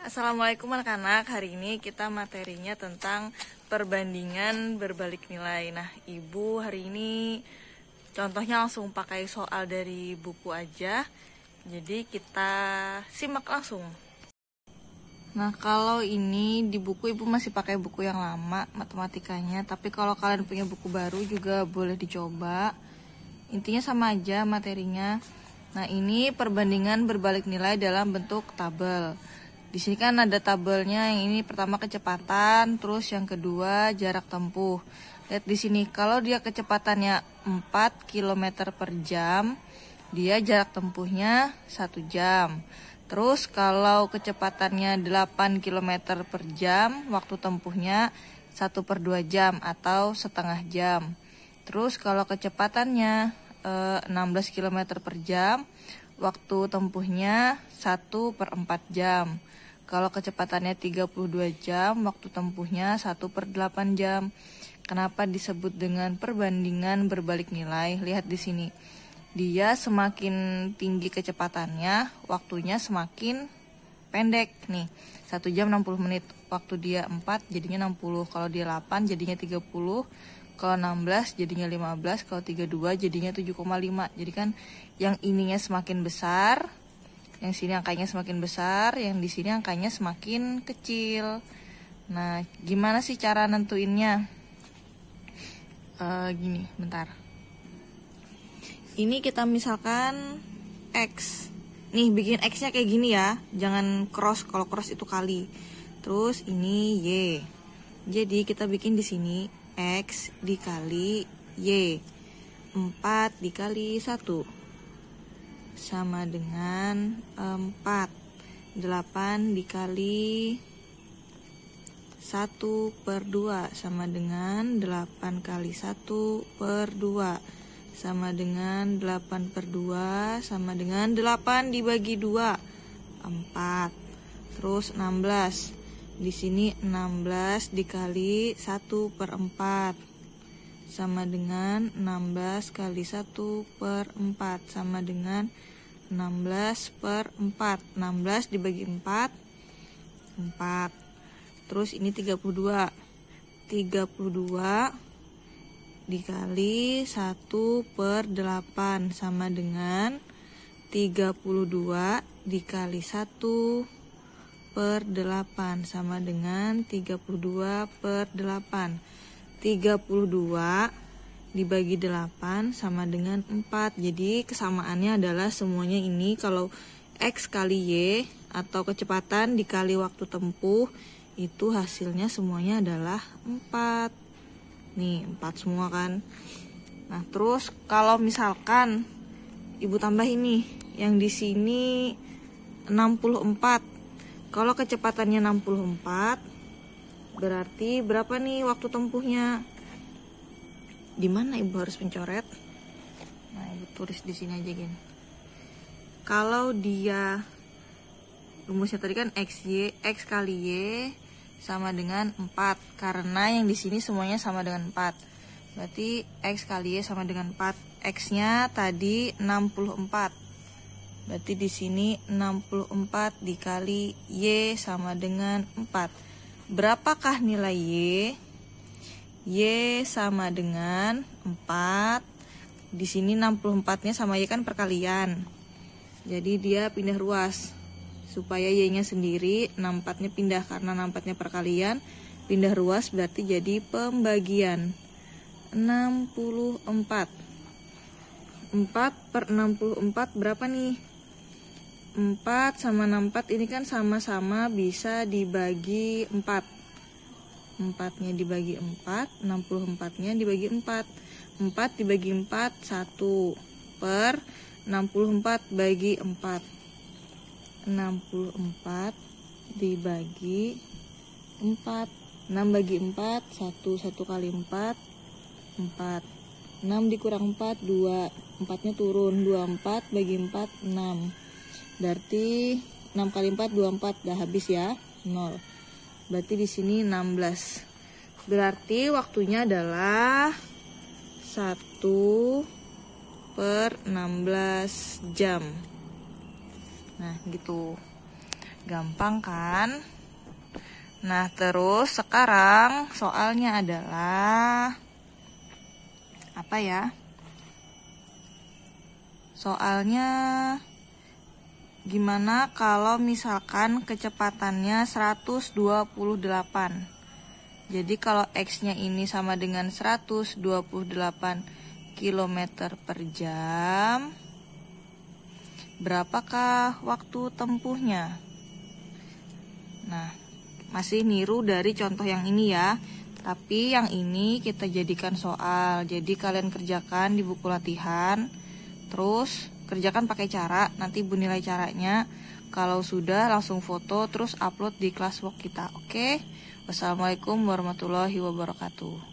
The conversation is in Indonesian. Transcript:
Assalamualaikum anak-anak. Hari ini kita materinya tentang perbandingan berbalik nilai. Nah, Ibu hari ini contohnya langsung pakai soal dari buku aja. Jadi kita simak langsung. Nah, kalau ini di buku Ibu masih pakai buku yang lama matematikanya, tapi kalau kalian punya buku baru juga boleh dicoba. Intinya sama aja materinya. Nah, ini perbandingan berbalik nilai dalam bentuk tabel. Di sini kan ada tabelnya, yang ini pertama kecepatan, terus yang kedua jarak tempuh. Lihat di sini, kalau dia kecepatannya 4 km per jam, dia jarak tempuhnya 1 jam. Terus kalau kecepatannya 8 km per jam, waktu tempuhnya 1/2 jam atau setengah jam. Terus kalau kecepatannya 16 km per jam, waktu tempuhnya 1/4 jam. Kalau kecepatannya 32 jam, waktu tempuhnya 1/8 jam. Kenapa disebut dengan perbandingan berbalik nilai? Lihat di sini. Dia semakin tinggi kecepatannya, waktunya semakin pendek nih. 1 jam 60 menit. Waktu dia 4 jadinya 60. Kalau dia 8 jadinya 30. Kalau 16 jadinya 15. Kalau 32 jadinya 7,5. Jadi kan yang ininya semakin besar, yang sini angkanya semakin besar, yang di sini angkanya semakin kecil. Nah, gimana sih cara nentuinnya? Gini, bentar. Ini kita misalkan X. Nih, bikin X-nya kayak gini ya. Jangan cross, kalau cross itu kali. Terus ini Y. Jadi kita bikin di sini X dikali Y. 4 dikali 1 sama dengan 4. 8 dikali 1/2 sama dengan 8 kali 1/2 sama dengan 8/2 sama dengan 8 dibagi 2, 4. Terus 16. Di sini 16 dikali 1/4 sama dengan 16 kali 1/4 sama dengan 16/4. 16 dibagi 4, 4. Terus ini 32. 32 dikali 1/8 sama dengan 32 dikali 1/8 sama dengan 32/8. 32 dibagi 8 sama dengan 4. Jadi kesamaannya adalah semuanya ini kalau X kali Y atau kecepatan dikali waktu tempuh, itu hasilnya semuanya adalah 4. Nih, 4 semua kan. Nah, terus kalau misalkan Ibu tambah ini, yang di sini 64. Kalau kecepatannya 64, berarti berapa nih waktu tempuhnya? Di mana Ibu harus mencoret? Nah, Ibu tulis di sini aja gini. Kalau dia rumusnya tadi kan X kali Y sama dengan 4, karena yang di sini semuanya sama dengan 4. Berarti X kali Y sama dengan 4. X-nya tadi 64. Berarti di sini 64 dikali Y sama dengan 4. Berapakah nilai Y? Y sama dengan 4. Di sini 64-nya sama Y kan perkalian. Jadi dia pindah ruas. Supaya Y-nya sendiri, 64-nya pindah. Karena 64-nya perkalian, pindah ruas berarti jadi pembagian. 64. 4/64 berapa nih? 4 sama 64 ini kan sama-sama bisa dibagi 4. 4-nya dibagi 4, 64-nya dibagi 4. 4 dibagi 4, 1 per 64 bagi 4. 64 dibagi 4. 6 bagi 4, 1. 1 kali 4, 4. 6 dikurang 4, 2. 4-nya turun. 24 bagi 4, 6. Berarti 6 kali 4, 24. Udah habis ya, 0. Berarti di sini 16. Berarti waktunya adalah 1/16 jam. Nah, gitu. Gampang kan? Nah, terus sekarang soalnya adalah apa ya? Soalnya gimana kalau misalkan kecepatannya 128? Jadi kalau X-nya ini sama dengan 128 km per jam, berapakah waktu tempuhnya? Nah, masih niru dari contoh yang ini ya. Tapi yang ini kita jadikan soal. Jadi kalian kerjakan di buku latihan. Terus kerjakan pakai cara, nanti ibu nilai caranya. Kalau sudah langsung foto terus upload di kelas work kita. Oke? Wassalamualaikum warahmatullahi wabarakatuh.